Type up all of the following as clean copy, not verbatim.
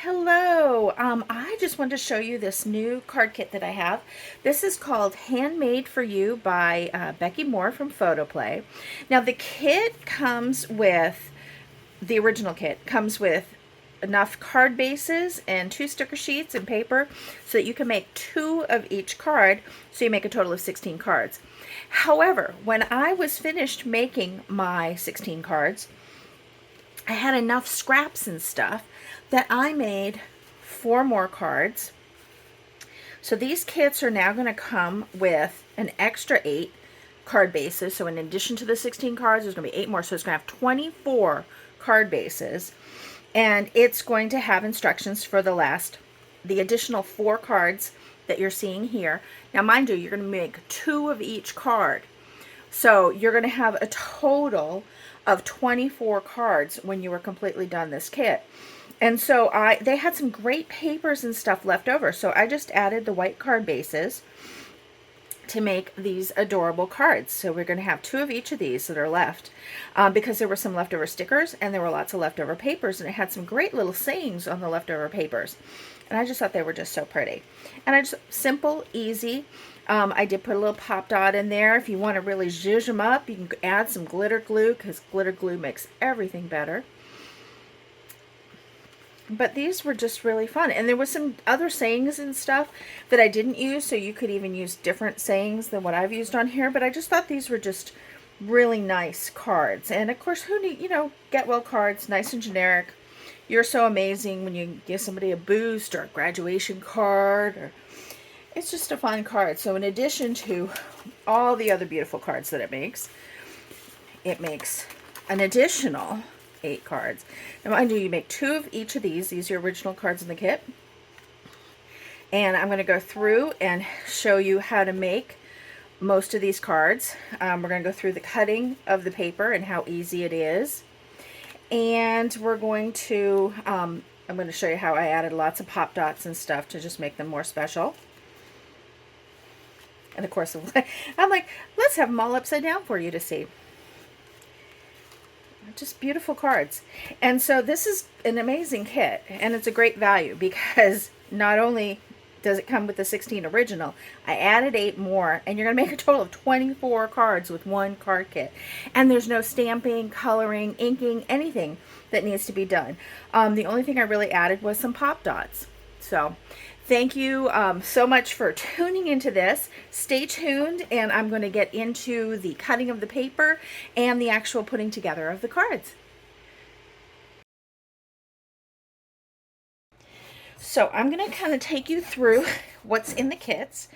Hello. I just wanted to show you this new card kit that I have. This is called Handmade for You by Becky Moore from PhotoPlay. Now the kit comes with, the original kit comes with enough card bases and 2 sticker sheets and paper so that you can make 2 of each card, so you make a total of 16 cards. However, when I was finished making my 16 cards, I had enough scraps and stuff that I made 4 more cards. So these kits are now going to come with an extra 8 card bases. So in addition to the 16 cards, there's going to be 8 more. So it's going to have 24 card bases. And it's going to have instructions for the additional 4 cards that you're seeing here. Now mind you, you're going to make 2 of each card. So you're going to have a total of 24 cards when you were completely done this kit. And so they had some great papers and stuff left over. So I just added the white card bases to make these adorable cards. So we're going to have 2 of each of these that are left because there were some leftover stickers and there were lots of leftover papers, and it had some great little sayings on the leftover papers. And I just thought they were just so pretty. And I just, simple, easy. I did put a little pop dot in there. If you want to really zhuzh them up, you can add some glitter glue because glitter glue makes everything better. But these were just really fun. And there was some other sayings and stuff that I didn't use, so you could even use different sayings than what I've used on here. But I just thought these were just really nice cards. And of course, who need, get well cards, nice and generic. You're so amazing when you give somebody a boost or a graduation card, or it's just a fun card. So in addition to all the other beautiful cards that it makes an additional 8 cards. Now mind you, you make 2 of each of these. These are your original cards in the kit. And I'm going to go through and show you how to make most of these cards. We're going to go through the cutting of the paper and how easy it is. And we're going to, I'm going to show you how I added lots of pop dots and stuff to just make them more special. And of course, I'm like, let's have them all upside down for you to see. Just beautiful cards. And so this is an amazing kit, and it's a great value because not only does it come with the 16 original, I added 8 more, and you're going to make a total of 24 cards with one card kit. And there's no stamping, coloring, inking, anything that needs to be done. The only thing I really added was some pop dots. So thank you so much for tuning into this. Stay tuned, and I'm going to get into the cutting of the paper and the actual putting together of the cards. So I'm going to kind of take you through what's in the kits.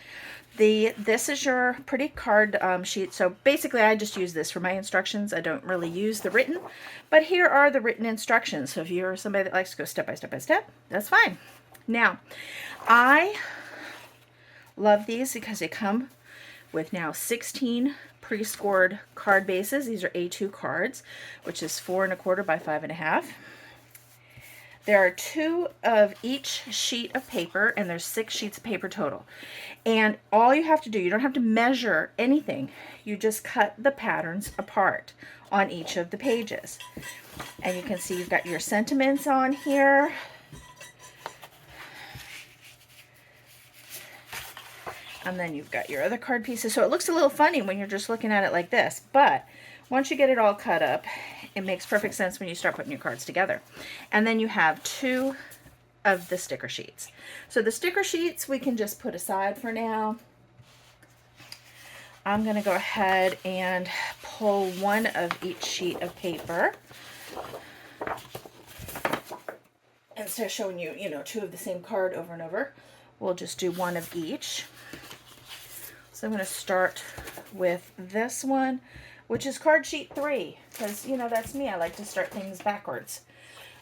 This is your pretty card sheet. So basically I just use this for my instructions. I don't really use the written, but here are the written instructions. So if you're somebody that likes to go step by step by step, that's fine. Now, I love these because they come with now 16 pre-scored card bases. These are A2 cards, which is 4 1/4 by 5 1/2. There are 2 of each sheet of paper, and there's 6 sheets of paper total. And all you have to do, you don't have to measure anything. You just cut the patterns apart on each of the pages. And you can see you've got your sentiments on here. And then you've got your other card pieces. So it looks a little funny when you're just looking at it like this. But once you get it all cut up, it makes perfect sense when you start putting your cards together. And then you have 2 of the sticker sheets. So the sticker sheets we can just put aside for now. I'm going to go ahead and pull 1 of each sheet of paper. Instead of showing you, 2 of the same card over and over, we'll just do 1 of each. So I'm going to start with this one, which is card sheet 3, because, that's me. I like to start things backwards.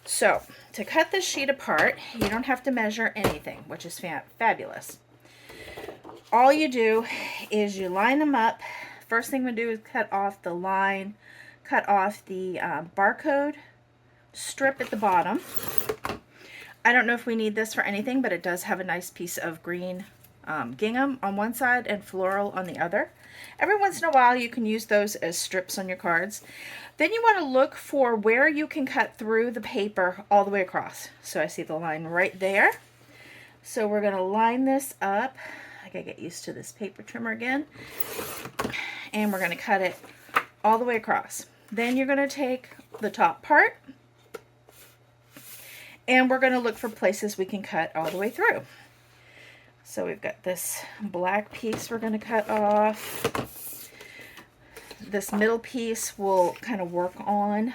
So to cut this sheet apart, you don't have to measure anything, which is fabulous. All you do is you line them up. First thing we do is cut off the line, cut off the barcode strip at the bottom. I don't know if we need this for anything, but it does have a nice piece of green gingham on one side and floral on the other. Every once in a while you can use those as strips on your cards. Then you want to look for where you can cut through the paper all the way across. So I see the line right there. So we're going to line this up. I gotta get used to this paper trimmer again. And we're going to cut it all the way across. Then you're going to take the top part and we're going to look for places we can cut all the way through. So we've got this black piece we're going to cut off. This middle piece we'll kind of work on.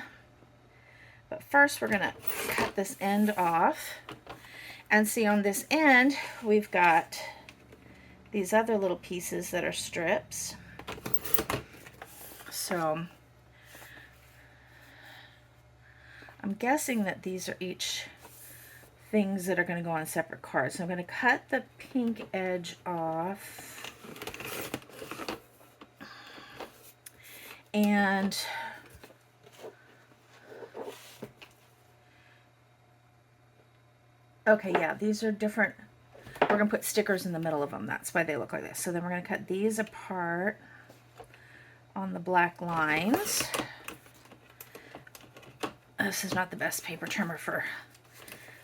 But first we're going to cut this end off. And see, on this end we've got these other little pieces that are strips. So I'm guessing that these are each things that are going to go on separate cards. So I'm going to cut the pink edge off. And okay, yeah, these are different. We're going to put stickers in the middle of them. That's why they look like this. So then we're going to cut these apart on the black lines. This is not the best paper trimmer for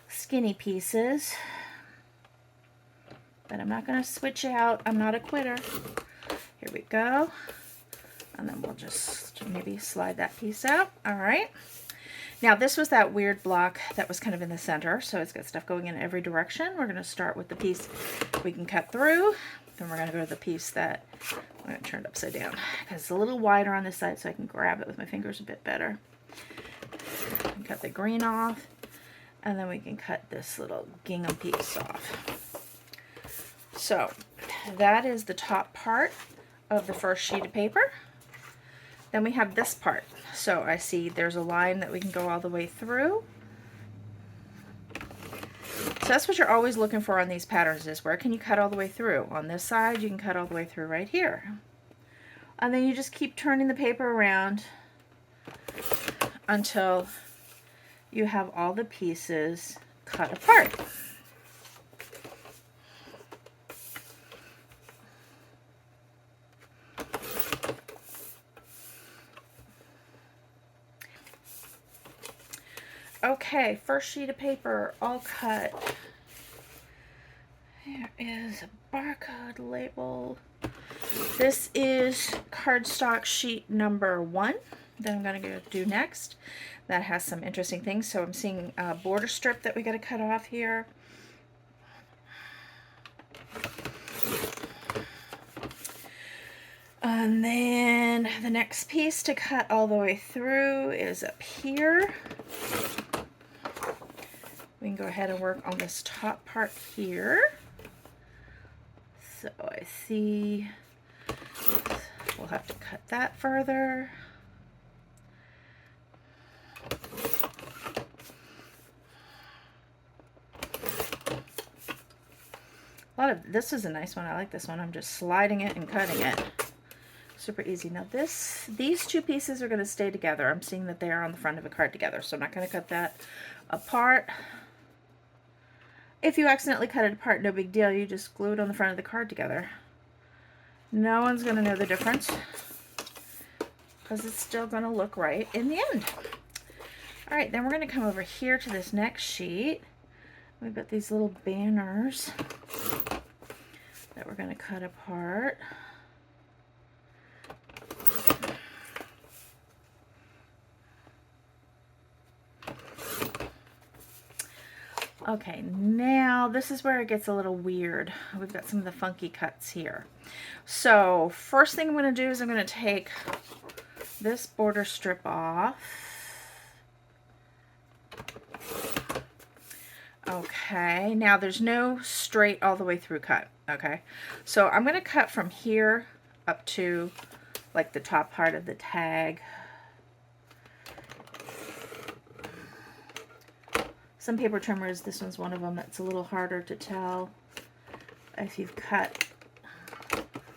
skinny pieces, but I'm not going to switch out. I'm not a quitter. Here we go. And then we'll just maybe slide that piece out. All right. Now this was that weird block that was kind of in the center, so it's got stuff going in every direction. We're going to start with the piece we can cut through. Then we're going to go to the piece that I'm going to turn it upside down because it's a little wider on this side so I can grab it with my fingers a bit better. Cut the green off, and then we can cut this little gingham piece off. So that is the top part of the first sheet of paper. Then we have this part. So I see there's a line that we can go all the way through. So that's what you're always looking for on these patterns, is where can you cut all the way through. On this side you can cut all the way through right here. And then you just keep turning the paper around until you have all the pieces cut apart. Okay, first sheet of paper all cut. There is a barcode label. This is cardstock sheet number 1 that I'm going to go do next. That has some interesting things. So I'm seeing a border strip that we got to cut off here. And then the next piece to cut all the way through is up here. We can go ahead and work on this top part here. So I see we'll have to cut that further. This is a nice one. I like this one. I'm just sliding it and cutting it. Super easy. Now these two pieces are going to stay together. I'm seeing that they are on the front of a card together, so I'm not going to cut that apart. If you accidentally cut it apart, no big deal. You just glue it on the front of the card together. No one's going to know the difference because it's still going to look right in the end. All right, then we're going to come over here to this next sheet. We've got these little banners that we're going to cut apart. Okay, now this is where it gets a little weird. We've got some of the funky cuts here. So first thing I'm going to do is I'm going to take this border strip off. Okay, now there's no straight all the way through cut. Okay, so I'm going to cut from here up to like the top part of the tag. Some paper trimmers, this one's one of them, that's a little harder to tell if you've cut,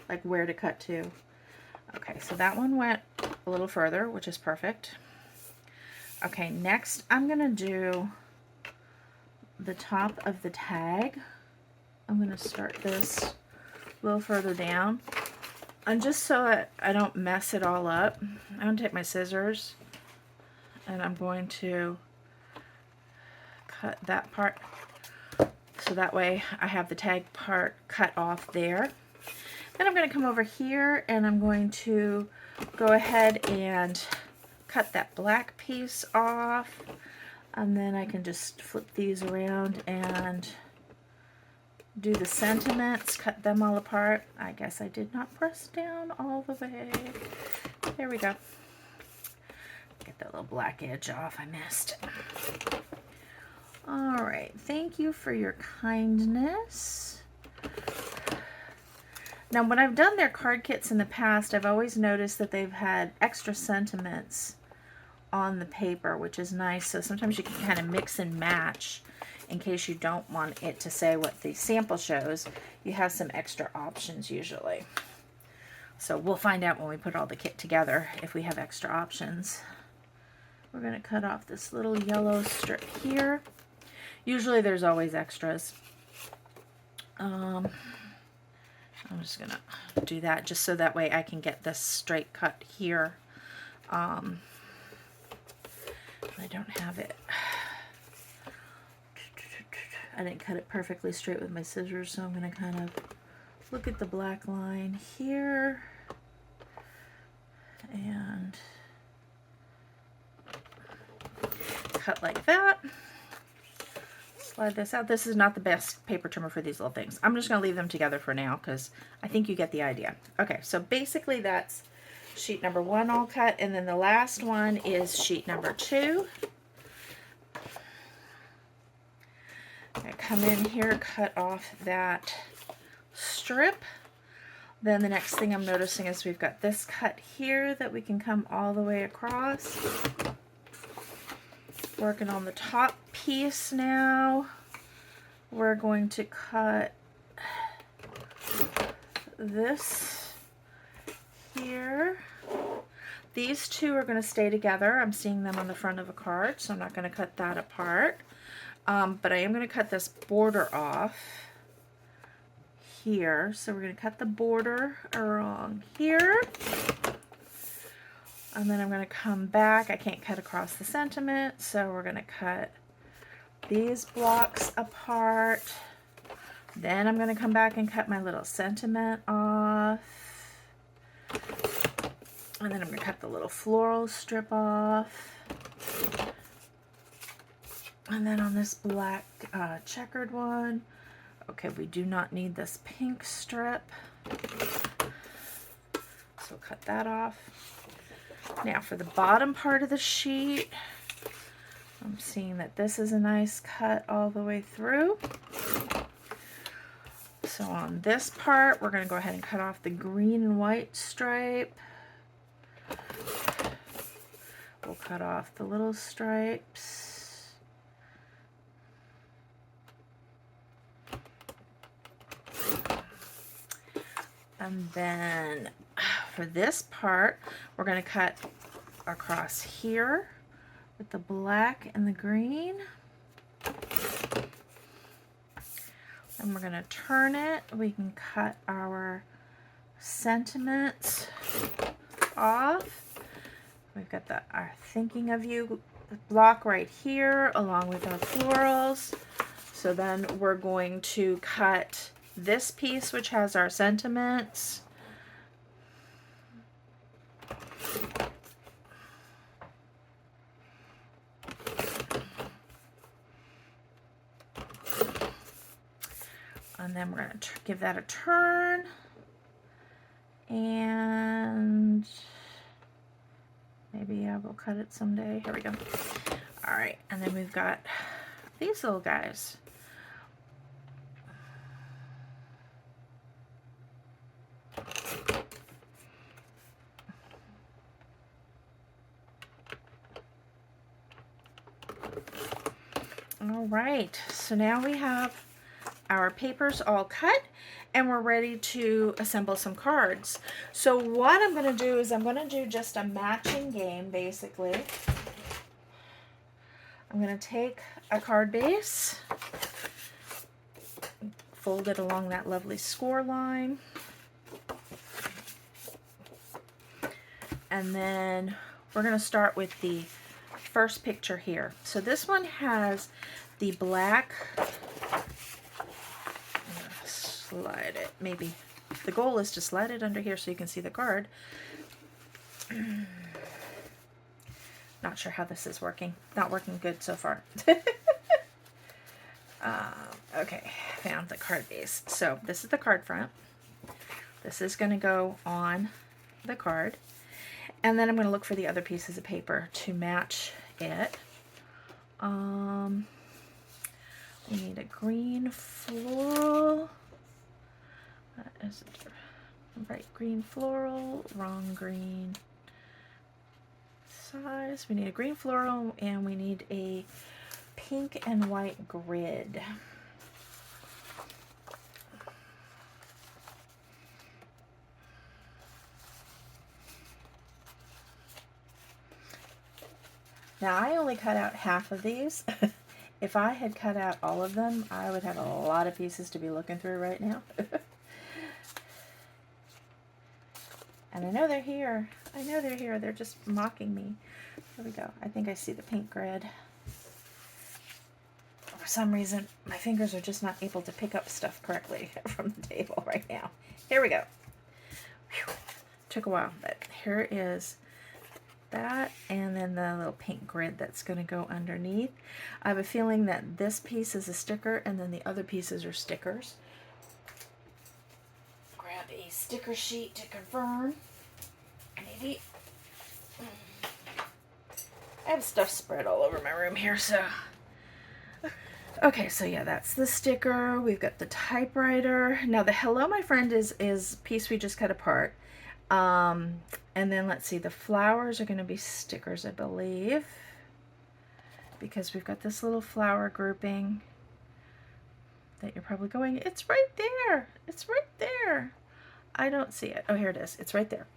like where to cut to. Okay, so that one went a little further, which is perfect. Okay, next I'm going to do the top of the tag. I'm going to start this a little further down. And just so that I don't mess it all up, I'm going to take my scissors and I'm going to cut that part so that way I have the tag part cut off there. Then I'm going to come over here and I'm going to go ahead and cut that black piece off, and then I can just flip these around and do the sentiments, cut them all apart. I guess I did not press down all the way. There we go. Get that little black edge off I missed. All right, thank you for your kindness. Now, when I've done their card kits in the past, I've always noticed that they've had extra sentiments on the paper, which is nice. So sometimes you can kind of mix and match in case you don't want it to say what the sample shows. You have some extra options usually. So we'll find out when we put all the kit together if we have extra options. We're going to cut off this little yellow strip here. Usually there's always extras. I'm just going to do that just so that way I can get this straight cut here. I don't have it. I didn't cut it perfectly straight with my scissors, so I'm going to kind of look at the black line here and cut like that. Slide this out. This is not the best paper trimmer for these little things. I'm just going to leave them together for now because I think you get the idea. Okay, so basically that's sheet number 1 all cut, and then the last one is sheet number 2. I come in here, cut off that strip. Then the next thing I'm noticing is we've got this cut here that we can come all the way across. Working on the top piece now. We're going to cut this here. These two are going to stay together. I'm seeing them on the front of a card, so I'm not going to cut that apart. But I am going to cut this border off here. So we're going to cut the border along here. And then I'm going to come back. I can't cut across the sentiment, so we're going to cut these blocks apart. Then I'm going to come back and cut my little sentiment off. And then I'm going to cut the little floral strip off. And then on this black checkered one, okay, we do not need this pink strip. So cut that off. Now for the bottom part of the sheet, I'm seeing that this is a nice cut all the way through. So on this part, we're going to go ahead and cut off the green and white stripe. We'll cut off the little stripes. And then for this part, we're going to cut across here with the black and the green. And we're going to turn it. We can cut our sentiments off. We've got our Thinking of You block right here along with our florals. So then we're going to cut this piece, which has our sentiments. And then we're going to give that a turn. And maybe I will cut it someday. Here we go. All right, and then we've got these little guys. All right, so now we have our papers all cut and we're ready to assemble some cards. So what I'm going to do is I'm going to do just a matching game basically. I'm going to take a card base, fold it along that lovely score line. And then we're going to start with the first picture here. So this one has the black, slide it, maybe. The goal is to slide it under here so you can see the card. Not sure how this is working. Not working good so far. Okay, found the card base. So this is the card front. This is going to go on the card. And then I'm going to look for the other pieces of paper to match it. We need a green floral. That is a bright green floral, wrong green size. We need a green floral, and we need a pink and white grid. Now I only cut out half of these. If I had cut out all of them, I would have a lot of pieces to be looking through right now. And I know they're here. I know they're here. They're just mocking me. Here we go. I think I see the pink grid. For some reason, my fingers are just not able to pick up stuff correctly from the table right now. Here we go. Whew. Took a while, but here is that, and then the little pink grid that's going to go underneath. I have a feeling that this piece is a sticker, and then the other pieces are stickers. Grab a sticker sheet to confirm. Maybe. I have stuff spread all over my room here, so. Okay, so yeah, that's the sticker. We've got the typewriter. Now the Hello My Friend is a piece we just cut apart. And then let's see, the flowers are going to be stickers, I believe, because we've got this little flower grouping that you're probably going, it's right there. It's right there. I don't see it. Oh, here it is. It's right there.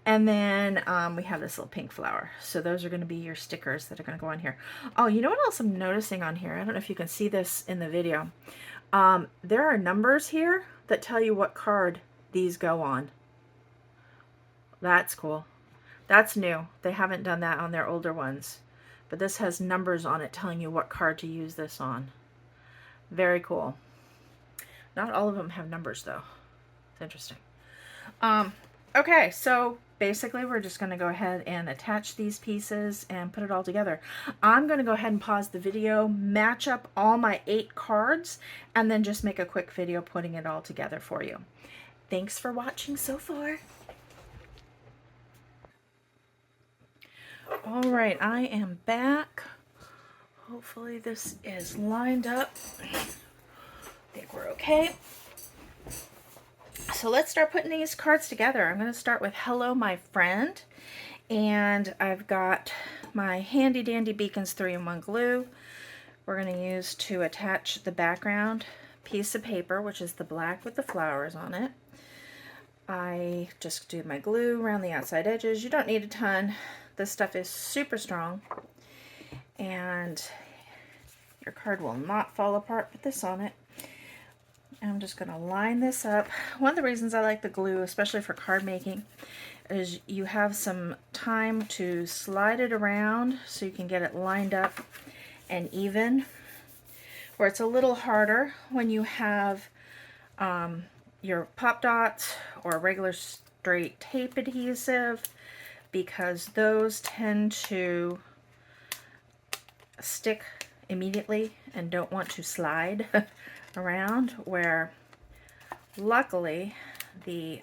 And then we have this little pink flower. So those are going to be your stickers that are going to go on here. Oh, you know what else I'm noticing on here? I don't know if you can see this in the video. There are numbers here that tell you what card these go on. That's cool. That's new. They haven't done that on their older ones. But this has numbers on it telling you what card to use this on. Very cool. Not all of them have numbers though. It's interesting. Okay, so basically we're just going to go ahead and attach these pieces and put it all together. I'm going to go ahead and pause the video, match up all my 8 cards, and then just make a quick video putting it all together for you. Thanks for watching so far. All right, I am back. Hopefully this is lined up. I think we're okay. So let's start putting these cards together. I'm going to start with Hello My Friend. And I've got my handy dandy Beacons 3-in-1 glue. We're going to use to attach the background piece of paper, which is the black with the flowers on it. I just do my glue around the outside edges. You don't need a ton. This stuff is super strong, and your card will not fall apart with this on it. I'm just going to line this up. One of the reasons I like the glue, especially for card making, is you have some time to slide it around so you can get it lined up and even, where it's a little harder when you have your pop dots or regular straight tape adhesive, because those tend to stick immediately and don't want to slide around, where luckily the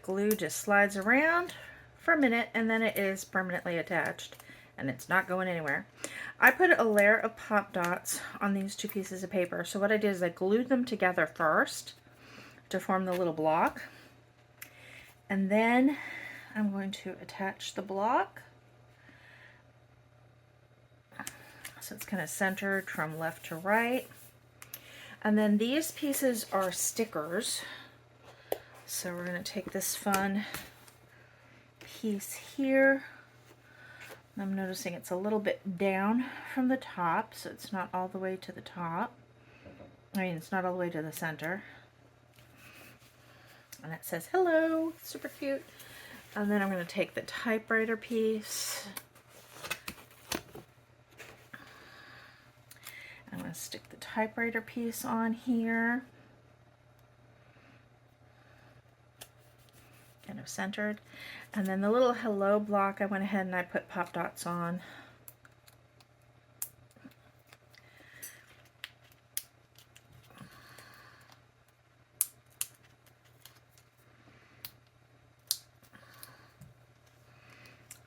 glue just slides around for a minute and then it is permanently attached and it's not going anywhere. I put a layer of pop dots on these 2 pieces of paper. So what I did is I glued them together first to form the little block, and then I'm going to attach the block so it's kind of centered from left to right. And then these pieces are stickers. So we're going to take this fun piece here. I'm noticing it's a little bit down from the top, so it's not all the way to the top. I mean, it's not all the way to the center. And it says hello, super cute. And then I'm going to take the typewriter piece. I'm going to stick the typewriter piece on here. Kind of centered. And then the little hello block, I went ahead and I put pop dots on.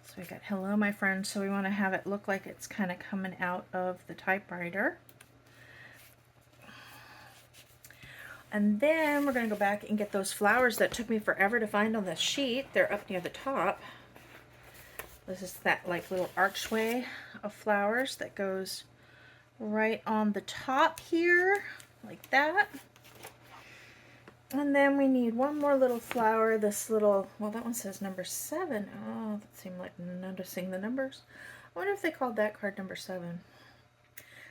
So we got hello my friend, so we want to have it look like it's kind of coming out of the typewriter. And then we're going to go back and get those flowers that took me forever to find on the sheet. They're up near the top. This is that like little archway of flowers that goes right on the top here, like that. And then we need one more little flower, this little, well, that one says number 7. Oh, that seemed like noticing the numbers. I wonder if they called that card number 7.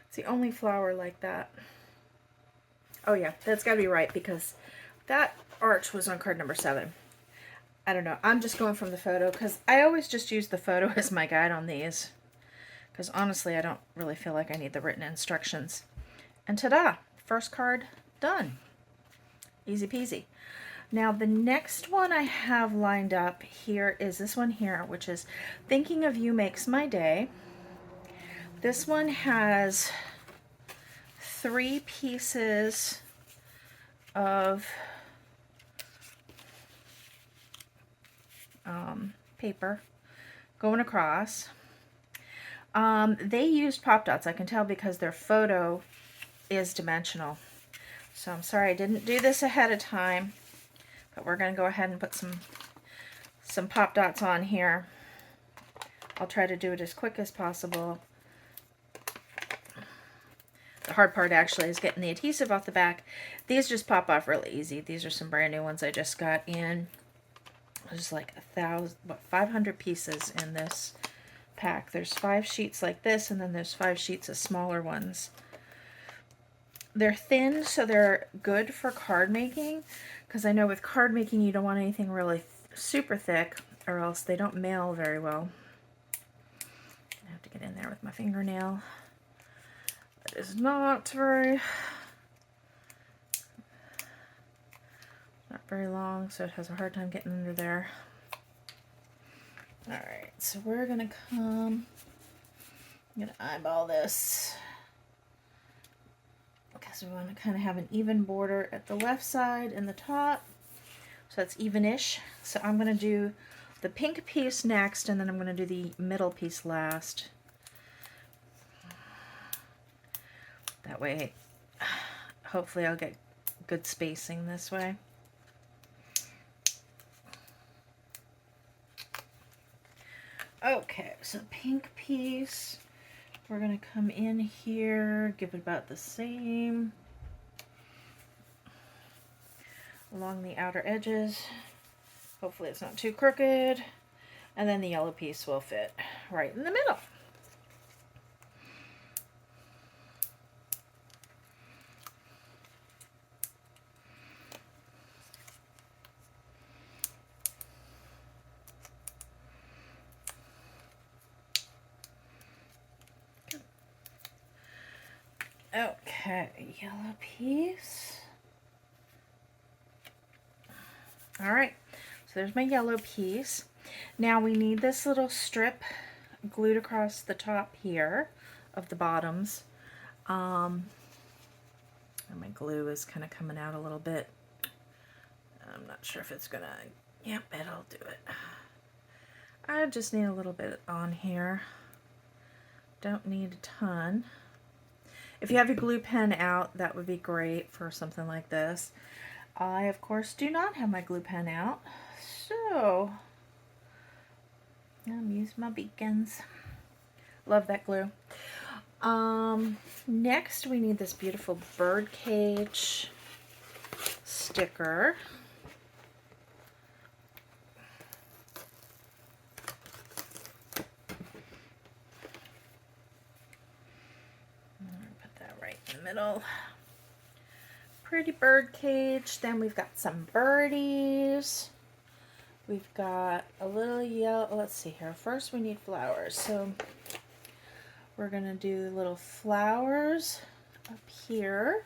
It's the only flower like that. Oh yeah, that's got to be right because that arch was on card number 7. I don't know. I'm just going from the photo because I always just use the photo as my guide on these. Because honestly, I don't really feel like I need the written instructions. And ta-da! First card done. Easy peasy. Now the next one I have lined up here is this one here, which is Thinking of You Makes My Day. This one has 3 pieces of paper going across. They used pop dots, I can tell, because their photo is dimensional. So I'm sorry I didn't do this ahead of time, but we're going to go ahead and put some pop dots on here. I'll try to do it as quick as possible. The hard part actually is getting the adhesive off the back. These just pop off really easy. These are some brand new ones I just got in. There's like 500 pieces in this pack. There's 5 sheets like this, and then there's 5 sheets of smaller ones. They're thin, so they're good for card making, because I know with card making you don't want anything really super thick, or else they don't mail very well. I have to get in there with my fingernail. That is not very long, so it has a hard time getting under there. Alright, so we're going to I'm going to eyeball this because we want to kind of have an even border at the left side and the top, so that's even-ish. So I'm going to do the pink piece next, and then I'm going to do the middle piece last. That way, hopefully I'll get good spacing this way. Okay, so pink piece, we're going to come in here, give it about the same along the outer edges. Hopefully it's not too crooked. And then the yellow piece will fit right in the middle. Okay, yellow piece. All right, so there's my yellow piece. Now we need this little strip glued across the top here of the bottoms. And my glue is kind of coming out a little bit. I'm not sure if it's gonna, yep, it'll do it. I just need a little bit on here. Don't need a ton. If you have your glue pen out, that would be great for something like this. I, of course, do not have my glue pen out, so I'm using my beacons. Love that glue. Next, we need this beautiful bird cage sticker. Put that right in the middle. Pretty bird cage. Then we've got some birdies. We've got a little yellow, let's see here. First we need flowers. So we're gonna do little flowers up here.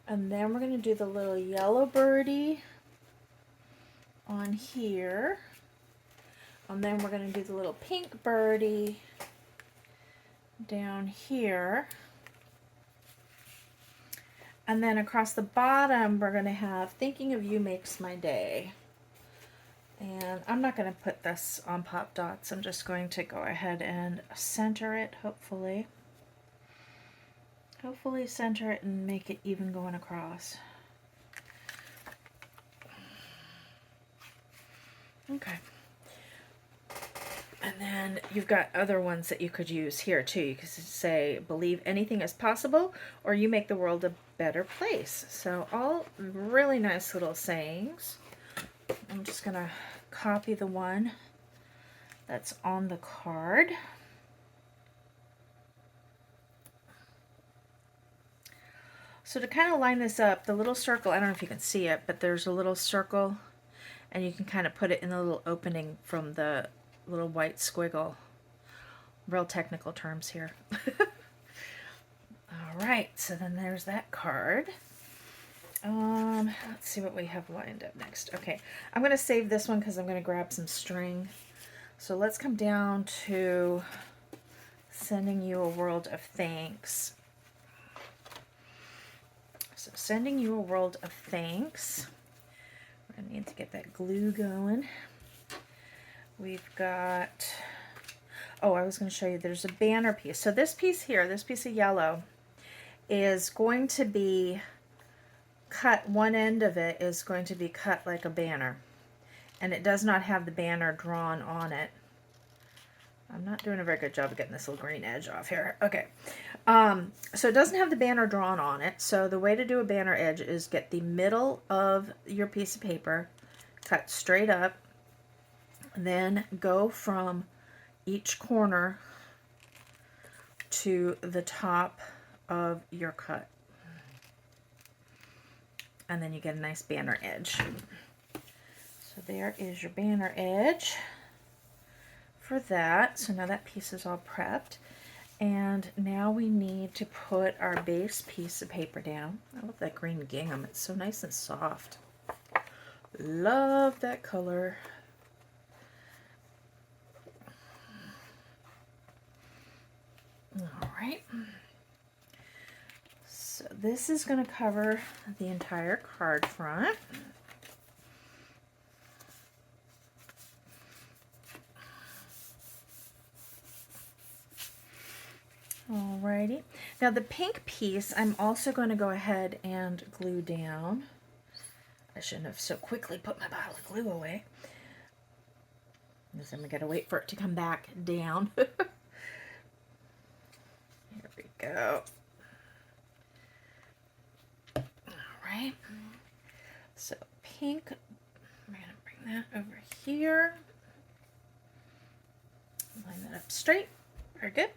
And then we're gonna do the little yellow birdie on here. And then we're gonna do the little pink birdie down here. And then across the bottom, we're gonna have Thinking of You Makes My Day. And I'm not going to put this on pop dots. I'm just going to go ahead and center it, hopefully. Hopefully center it and make it even going across. Okay. And then you've got other ones that you could use here too. You could say, believe anything is possible, or you make the world a better place. So all really nice little sayings. I'm just going to copy the one that's on the card. So to kind of line this up, the little circle, I don't know if you can see it, but there's a little circle, and you can kind of put it in the little opening from the little white squiggle. Real technical terms here. All right, so then there's that card. Let's see what we have lined up next. Okay, I'm going to save this one because I'm going to grab some string. So let's come down to Sending You a World of Thanks. So Sending You a World of Thanks. We're going to need to get that glue going. We've got, oh, I was going to show you, there's a banner piece. So this piece here, this piece of yellow, is going to be cut, one end of it is going to be cut like a banner, and it does not have the banner drawn on it. I'm not doing a very good job of getting this little green edge off here. Okay, so it doesn't have the banner drawn on it. So the way to do a banner edge is get the middle of your piece of paper, cut straight up, then go from each corner to the top of your cut. And then you get a nice banner edge. So there is your banner edge for that. So now that piece is all prepped. And now we need to put our base piece of paper down. I love that green gingham. It's so nice and soft. Love that color. All right. So this is going to cover the entire card front. Alrighty. Now the pink piece I'm also going to go ahead and glue down. I shouldn't have so quickly put my bottle of glue away. Because I'm going to wait for it to come back down. Here we go. Alright. So pink, I'm going to bring that over here. Line that up straight. Very good.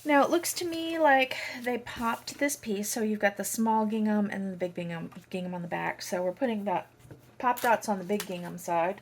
Now it looks to me like they popped this piece, so you've got the small gingham and the big gingham on the back. So we're putting the pop dots on the big gingham side.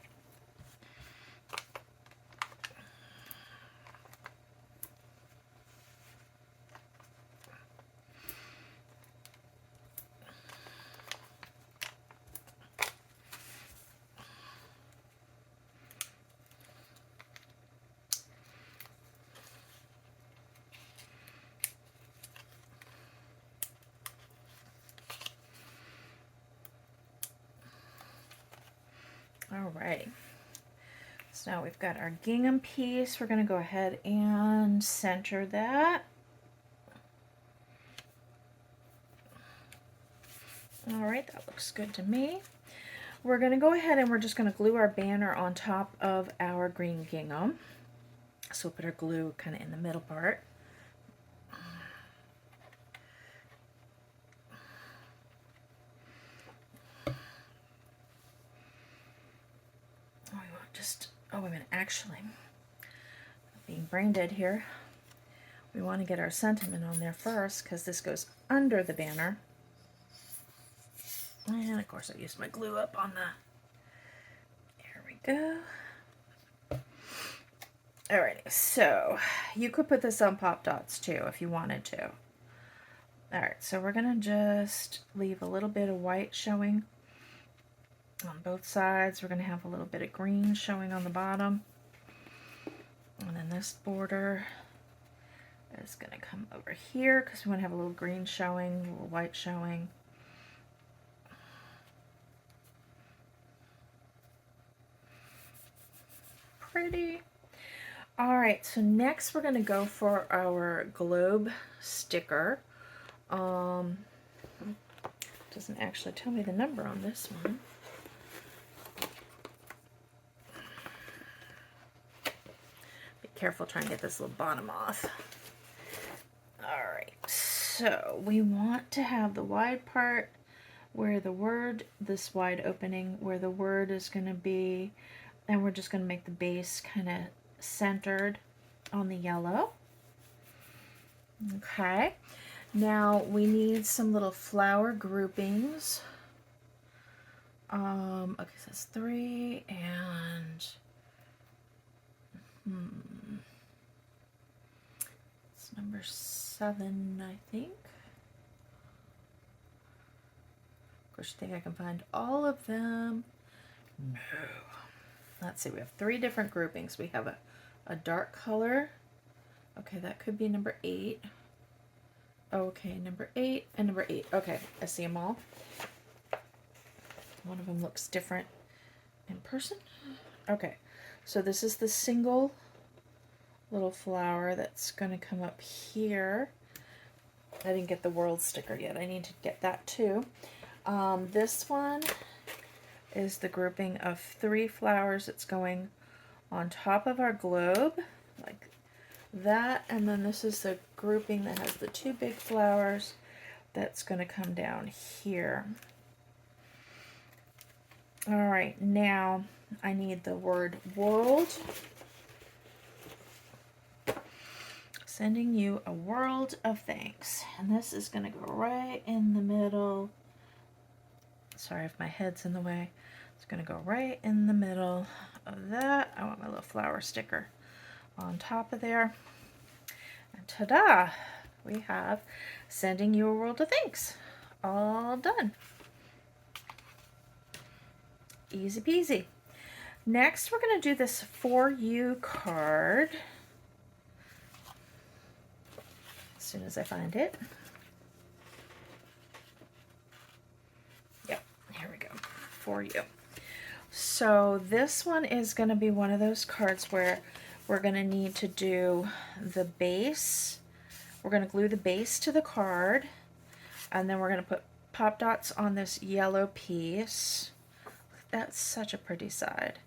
Alrighty, so now we've got our gingham piece. We're going to go ahead and center that. Alright, that looks good to me. We're going to go ahead and we're just going to glue our banner on top of our green gingham. So we'll put our glue kind of in the middle part. Oh, wait a minute, actually, being brain dead here, we want to get our sentiment on there first because this goes under the banner. And of course I used my glue up on the, there go. Alrighty, so you could put this on pop dots too if you wanted to. Alright, so we're gonna just leave a little bit of white showing on both sides. We're gonna have a little bit of green showing on the bottom. And then this border is gonna come over here because we want to have a little green showing, a little white showing. Pretty. Alright, so next we're going to go for our globe sticker. Doesn't actually tell me the number on this one. Be careful trying to get this little bottom off. Alright, so we want to have the wide part where the word, this wide opening where the word is going to be, and we're just going to make the base kind of centered on the yellow. Okay, now we need some little flower groupings. Okay, so that's 3 and it's number 7, I think. Of course, you think I can find all of them? No. Let's see, we have 3 different groupings. We have a dark color. Okay, that could be number 8. Okay, number 8 and number 8. Okay, I see them all. One of them looks different in person. Okay, so this is the single little flower that's going to come up here. I didn't get the world sticker yet. I need to get that too. This one is the grouping of 3 flowers that's going on top of our globe, like that, and then this is the grouping that has the 2 big flowers that's going to come down here. Alright, now I need the word world. Sending you a world of thanks. And this is going to go right in the middle. Sorry if my head's in the way. It's going to go right in the middle of that. I want my little flower sticker on top of there. And ta-da! We have sending you a world of thanks. All done. Easy peasy. Next, we're going to do this For You card. As soon as I find it. Yep, here we go. For You. So this one is going to be one of those cards where we're going to need to do the base. We're going to glue the base to the card, and then we're going to put pop dots on this yellow piece. That's such a pretty side.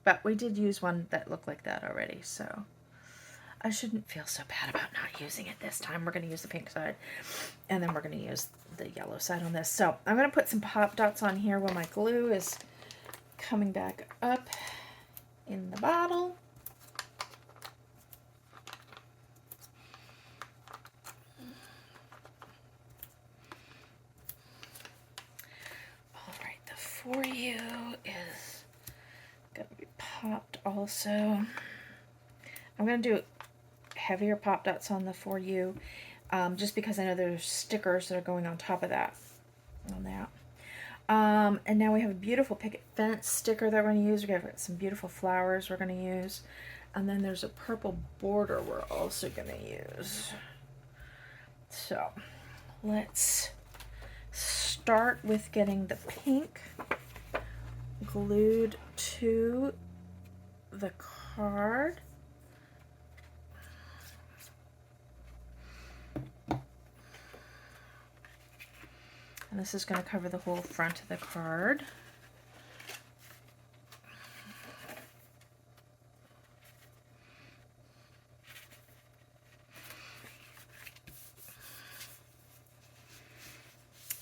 But we did use one that looked like that already, so I shouldn't feel so bad about not using it this time. We're going to use the pink side, and then we're going to use the yellow side on this. So I'm going to put some pop dots on here while my glue is coming back up in the bottle. Alright, the For You is going to be popped also. I'm going to do heavier pop dots on the For You, just because I know there's stickers that are going on top of that. On that. And now we have a beautiful picket fence sticker that we're going to use. We have some beautiful flowers we're going to use. And then there's a purple border we're also going to use. So let's start with getting the pink glued to the card. And this is going to cover the whole front of the card.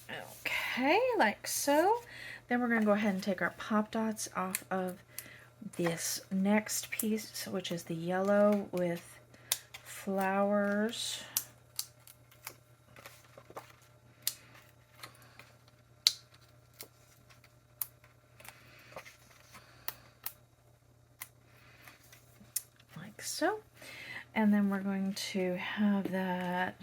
Okay, like so. Then we're going to go ahead and take our pop dots off of this next piece, which is the yellow with flowers. like so. And then we're going to have that,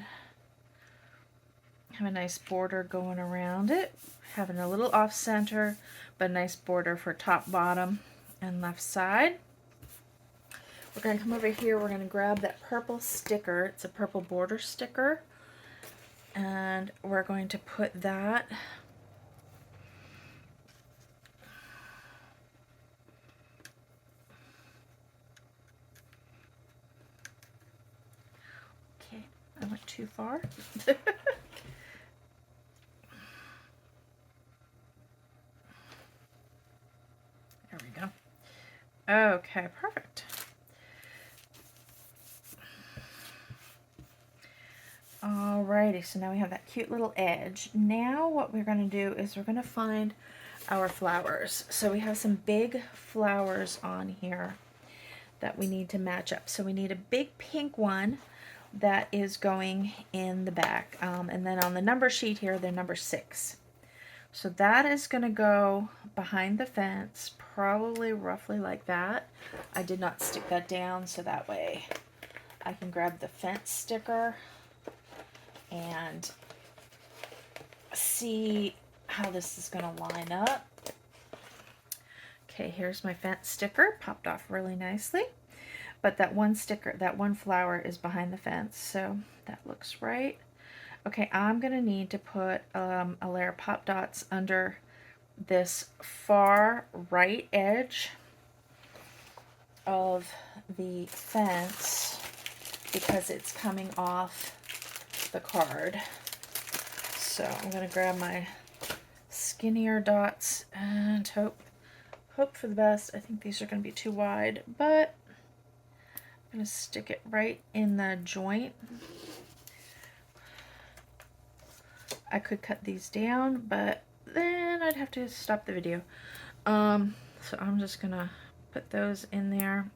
have a nice border going around it, having a little off center, but a nice border for top, bottom, and left side. We're going to come over here, we're going to grab that purple sticker, it's a purple border sticker, and we're going to put that okay, I went too far. There we go. Okay, perfect. Alrighty, so now we have that cute little edge. Now what we're going to do is we're going to find our flowers. So we have some big flowers on here that we need to match up. So we need a big pink one that is going in the back. And then on the number sheet here, they're number 6. So that is going to go behind the fence, probably roughly like that. I did not stick that down, so that way I can grab the fence sticker and see how this is going to line up. Okay, here's my fence sticker, popped off really nicely. But that one sticker, that one flower is behind the fence, so that looks right. Okay, I'm going to need to put a layer of pop dots under this far right edge of the fence because it's coming off the card. So I'm going to grab my skinnier dots and hope for the best. I think these are going to be too wide, but I'm going to stick it right in the joint. I could cut these down, but then I'd have to stop the video. So I'm just going to put those in there.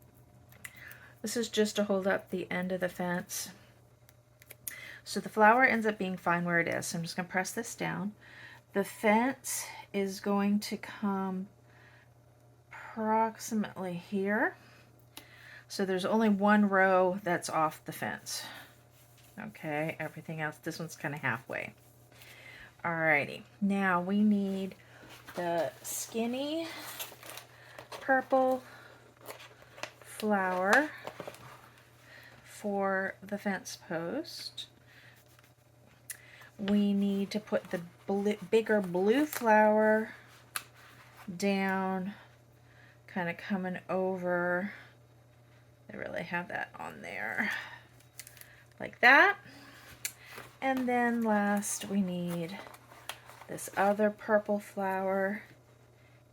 This is just to hold up the end of the fence. So the flower ends up being fine where it is. So I'm just going to press this down. The fence is going to come approximately here. So there's only one row that's off the fence. Okay, everything else, this one's kind of halfway. Alrighty, now we need the skinny purple flower for the fence post. We need to put the bigger blue flower down, kind of coming over. I really have that on there, like that. And then last we need this other purple flower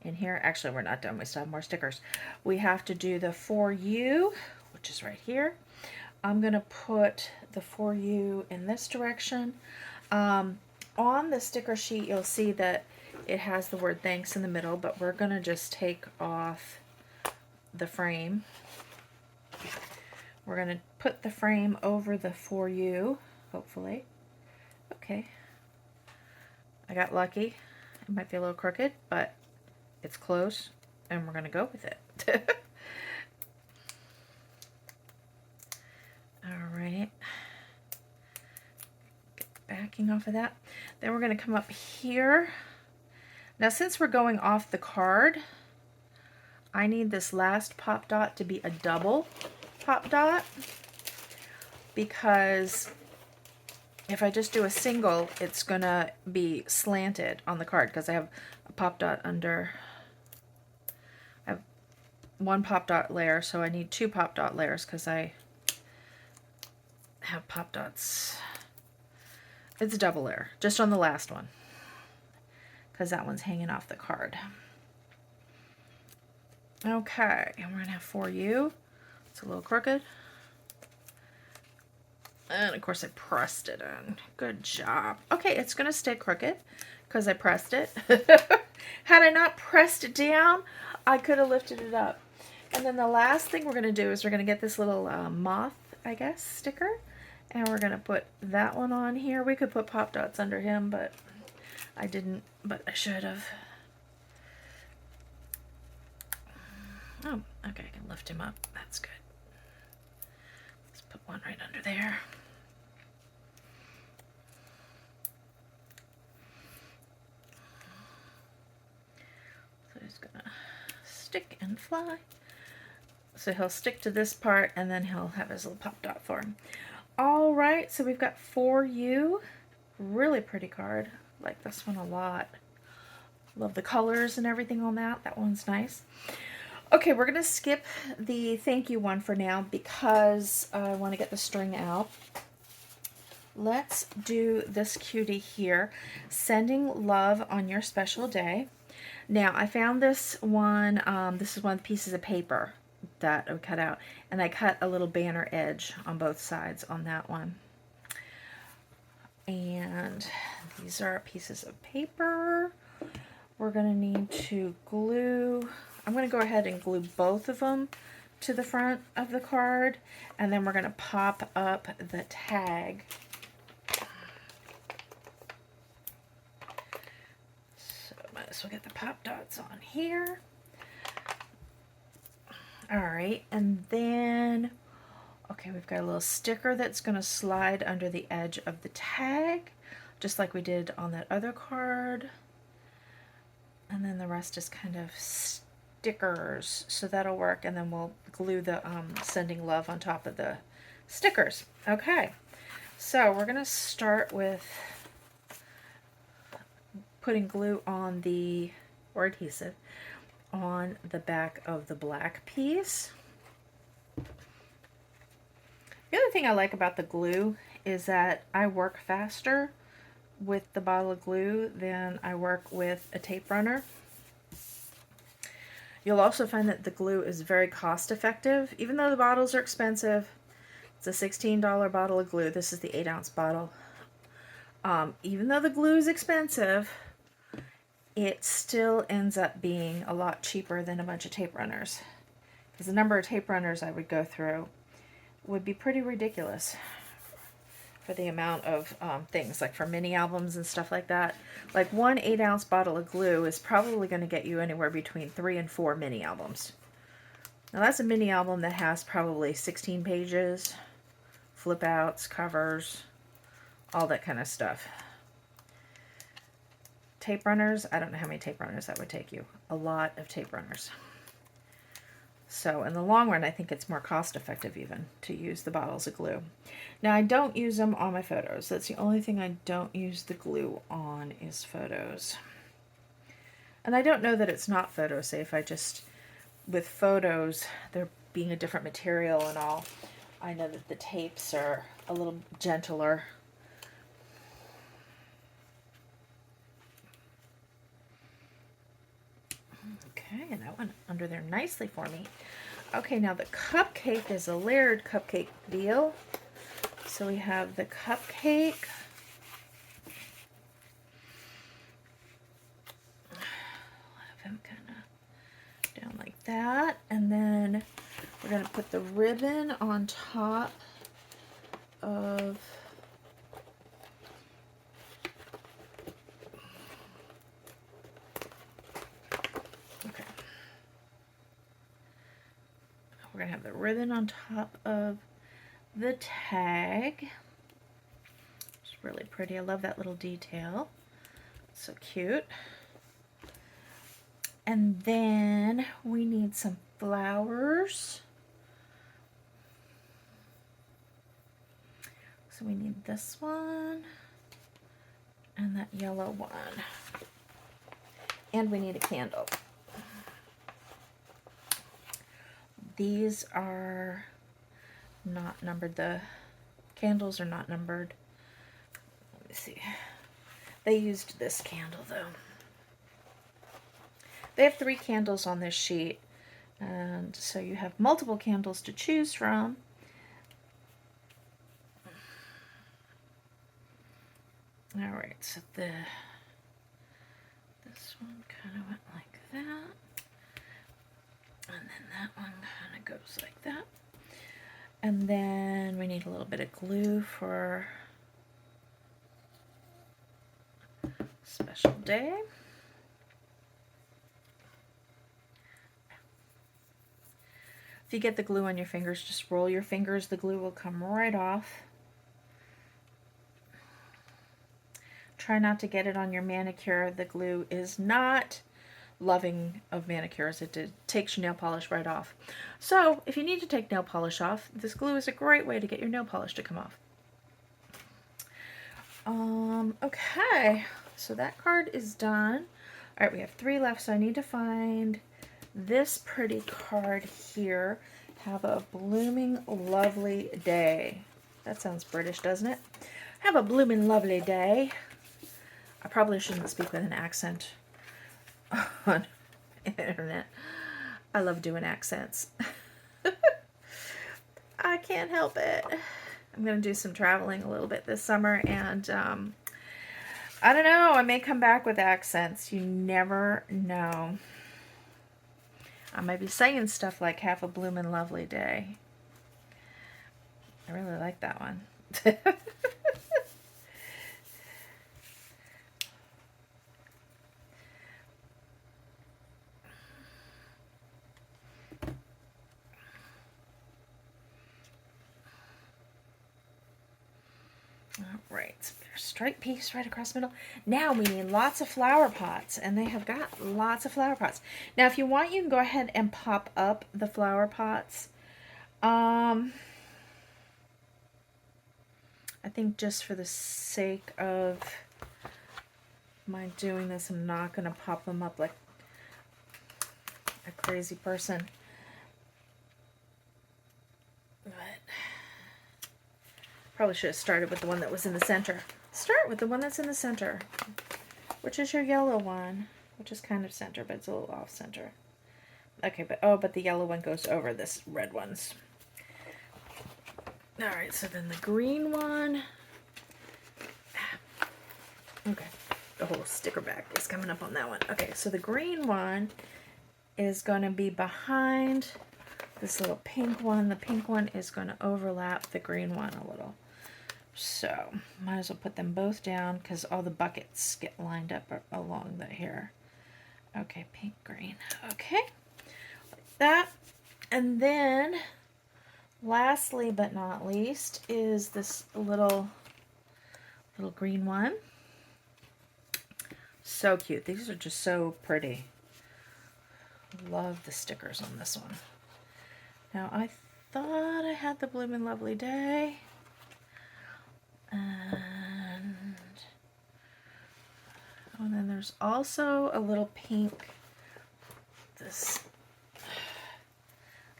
in here. Actually, we're not done. We still have more stickers. We have to do the For You, which is right here. I'm going to put the For You in this direction. On the sticker sheet, you'll see that it has the word thanks in the middle, but we're going to just take off the frame. We're going to put the frame over the For You, hopefully. Okay, I got lucky. It might be a little crooked, but it's close, and we're going to go with it. Alright, backing off of that. Then we're going to come up here. Now since we're going off the card, I need this last pop dot to be a double pop dot, because if I just do a single, it's gonna be slanted on the card because I have a pop dot under. I have one pop dot layer, so I need 2 pop dot layers because I have pop dots. It's a double layer, just on the last one, because that one's hanging off the card. Okay, and we're gonna have For You. It's a little crooked. And of course I pressed it in. Good job. Okay, it's going to stay crooked because I pressed it. Had I not pressed it down, I could have lifted it up. And then the last thing we're going to do is we're going to get this little moth, I guess, sticker. And we're going to put that one on here. We could put pop dots under him, but I didn't, but I should have. Oh, okay, I can lift him up. That's good. Put one right under there. So he's gonna stick and fly. So he'll stick to this part and then he'll have his little pop dot for him. All right, so we've got For You. Really pretty card. Like this one a lot. Love the colors and everything on that. That one's nice. Okay, we're going to skip the thank you one for now because I want to get the string out. Let's do this cutie here. Sending love on your special day. Now, I found this one. This is one of the pieces of paper that I cut out. And I cut a little banner edge on both sides on that one. And these are pieces of paper. We're going to need to glue. I'm going to go ahead and glue both of them to the front of the card. And then we're going to pop up the tag. So might as well get the pop dots on here. All right, and then, okay, we've got a little sticker that's going to slide under the edge of the tag, just like we did on that other card. And then the rest is kind of stickers, so that'll work. And then we'll glue the sending love on top of the stickers. Okay, so we're going to start with putting glue on the, or adhesive, on the back of the black piece. The other thing I like about the glue is that I work faster with the bottle of glue than I work with a tape runner. You'll also find that the glue is very cost effective. Even though the bottles are expensive, it's a $16 bottle of glue. This is the 8-ounce bottle. Even though the glue is expensive, it still ends up being a lot cheaper than a bunch of tape runners. Because the number of tape runners I would go through would be pretty ridiculous for the amount of things, like for mini albums and stuff like that. Like one 8-ounce bottle of glue is probably going to get you anywhere between 3 and 4 mini albums. Now that's a mini album that has probably 16 pages, flip outs, covers, all that kind of stuff. Tape runners, I don't know how many tape runners that would take you. A lot of tape runners. So in the long run, I think it's more cost effective even to use the bottles of glue. Now I don't use them on my photos. That's the only thing I don't use the glue on is photos. And I don't know that it's not photo safe. I just, with photos, there being a different material and all, I know that the tapes are a little gentler. Okay, and that went under there nicely for me. Okay, now the cupcake is a layered cupcake deal. So we have the cupcake. I'll have him kind of down like that. And then we're going to put the ribbon on top of we're going to have the ribbon on top of the tag. It's really pretty. I love that little detail. So cute. And then we need some flowers. So we need this one and that yellow one. And we need a candle. These are not numbered. The candles are not numbered. Let me see. They used this candle though. They have 3 candles on this sheet, and so you have multiple candles to choose from. All right, so this one kind of went like that. And then that one kind of goes like that. And then we need a little bit of glue for special day. you get the glue on your fingers, just roll your fingers. The glue will come right off. Try not to get it on your manicure. The glue is not loving of manicures. It takes your nail polish right off. So if you need to take nail polish off, this glue is a great way to get your nail polish to come off. Okay, so that card is done. All right, we have 3 left, so I need to find this pretty card here. Have a blooming lovely day. That sounds British, doesn't it? Have a blooming lovely day. I probably shouldn't speak with an accent on the internet. I love doing accents. I can't help it. I'm going to do some traveling a little bit this summer, and I don't know, I may come back with accents. You never know. I might be saying stuff like, have a bloomin' lovely day. I really like that one. Alright, so there's a striped piece right across the middle. Now we need lots of flower pots, and they have got lots of flower pots. Now if you want, you can go ahead and pop up the flower pots. I think just for the sake of my doing this, I'm not going to pop them up like a crazy person. But probably should have started with the one that was in the center. Start with the one that's in the center, which is your yellow one, which is kind of center, but it's a little off center. Okay, but the yellow one goes over this red one's. All right, so then the green one. Okay, the whole sticker back is coming up on that one. Okay, so the green one is going to be behind this little pink one. The pink one is going to overlap the green one a little. So, might as well put them both down because all the buckets get lined up along the here. Okay, pink, green. Okay, like that. And then, lastly but not least, is this little green one. So cute. These are just so pretty. Love the stickers on this one. Now, I thought I had the bloomin' lovely day. And then there's also a little pink, this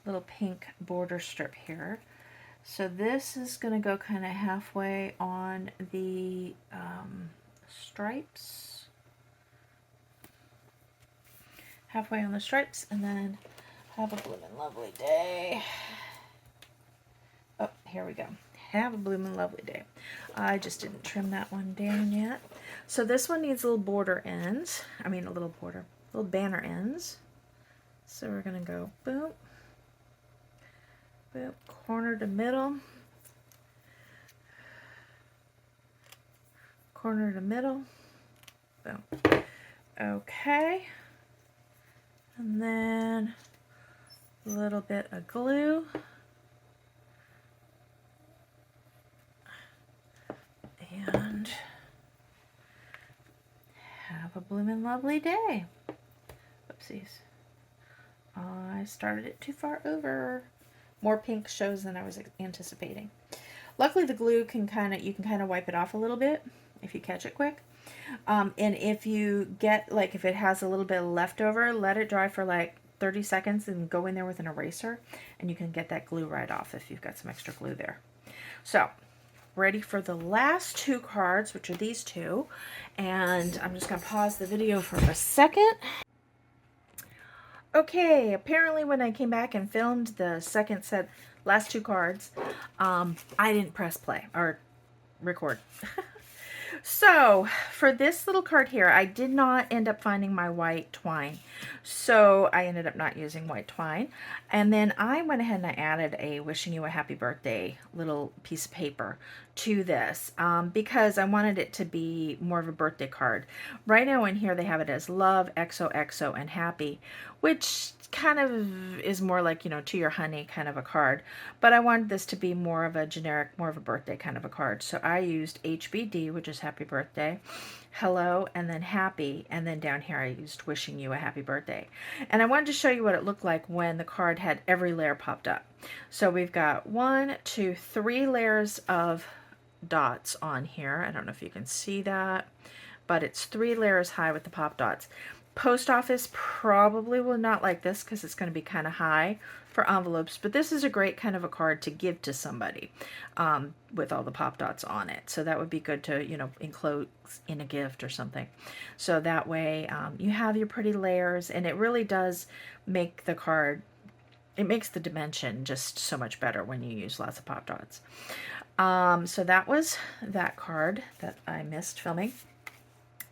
little pink border strip here. So this is going to go kind of halfway on the stripes. Halfway on the stripes, and then have a bloomin' lovely day. Oh, here we go. Have a bloomin' lovely day. I just didn't trim that one down yet. So this one needs little border ends. I mean, little banner ends. So we're going to go boom, boom, corner to middle, corner to middle, boom. Okay. And then a little bit of glue. And have a bloomin' lovely day. Oopsies. I started it too far over. More pink shows than I was anticipating. Luckily the glue you can kind of wipe it off a little bit if you catch it quick. And if you get, like, if it has a little bit of leftover, let it dry for like 30 seconds and go in there with an eraser, and you can get that glue right off if you've got some extra glue there. So, ready for the last 2 cards, which are these 2. And I'm just going to pause the video for a second. Okay, apparently when I came back and filmed the second set, last 2 cards, I didn't press play or record. So, for this little card here, I did not end up finding my white twine. So, I ended up not using white twine. And then I went ahead and I added a wishing you a happy birthday little piece of paper to this because I wanted it to be more of a birthday card. Right now in here they have it as love, XOXO, and happy, which kind of is more like, you know, to your honey kind of a card, but I wanted this to be more of a generic, more of a birthday kind of a card. So I used HBD, which is happy birthday, hello, and then happy, and then down here I used wishing you a happy birthday. And I wanted to show you what it looked like when the card had every layer popped up. So we've got 1, 2, 3 layers of dots on here. I don't know if you can see that, but it's 3 layers high with the pop dots. Post office probably will not like this because it's going to be kind of high for envelopes, but this is a great kind of a card to give to somebody with all the pop dots on it. So that would be good to, you know, enclose in a gift or something. So that way you have your pretty layers, and it really does make the card, it makes the dimension just so much better when you use lots of pop dots. So that was that card that I missed filming.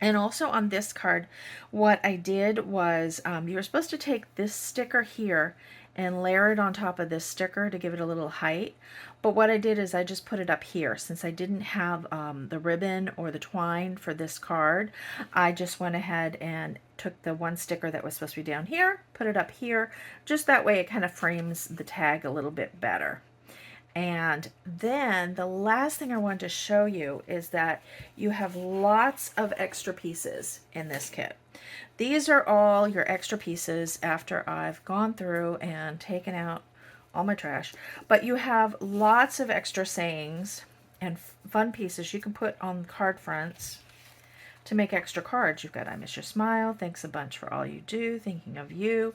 And also on this card, what I did was you were supposed to take this sticker here and layer it on top of this sticker to give it a little height. But what I did is I just put it up here. Since I didn't have the ribbon or the twine for this card, I just went ahead and took the one sticker that was supposed to be down here, put it up here. Just that way it kind of frames the tag a little bit better. And then the last thing I want to show you is that you have lots of extra pieces in this kit. These are all your extra pieces after I've gone through and taken out all my trash. But you have lots of extra sayings and fun pieces you can put on card fronts to make extra cards. You've got I miss your smile, thanks a bunch for all you do, thinking of you,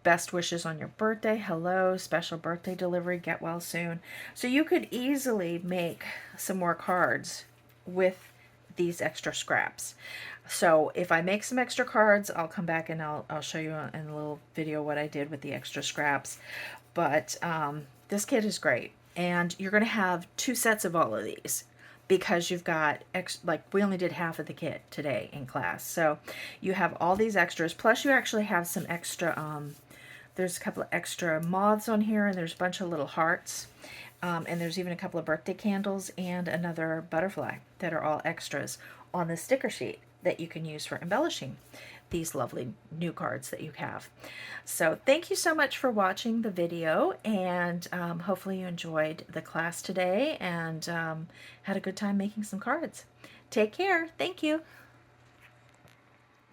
best wishes on your birthday, hello, special birthday delivery, get well soon. So you could easily make some more cards with these extra scraps. So if I make some extra cards, I'll come back and I'll show you in a little video what I did with the extra scraps. But this kit is great, and you're going to have 2 sets of all of these, because you've got, like, we only did half of the kit today in class. So you have all these extras, plus you actually have some extra, there's a couple of extra moths on here, and there's a bunch of little hearts. And there's even a couple of birthday candles and another butterfly that are all extras on the sticker sheet that you can use for embellishing these lovely new cards that you have. So thank you so much for watching the video, and hopefully you enjoyed the class today and had a good time making some cards. Take care. Thank you.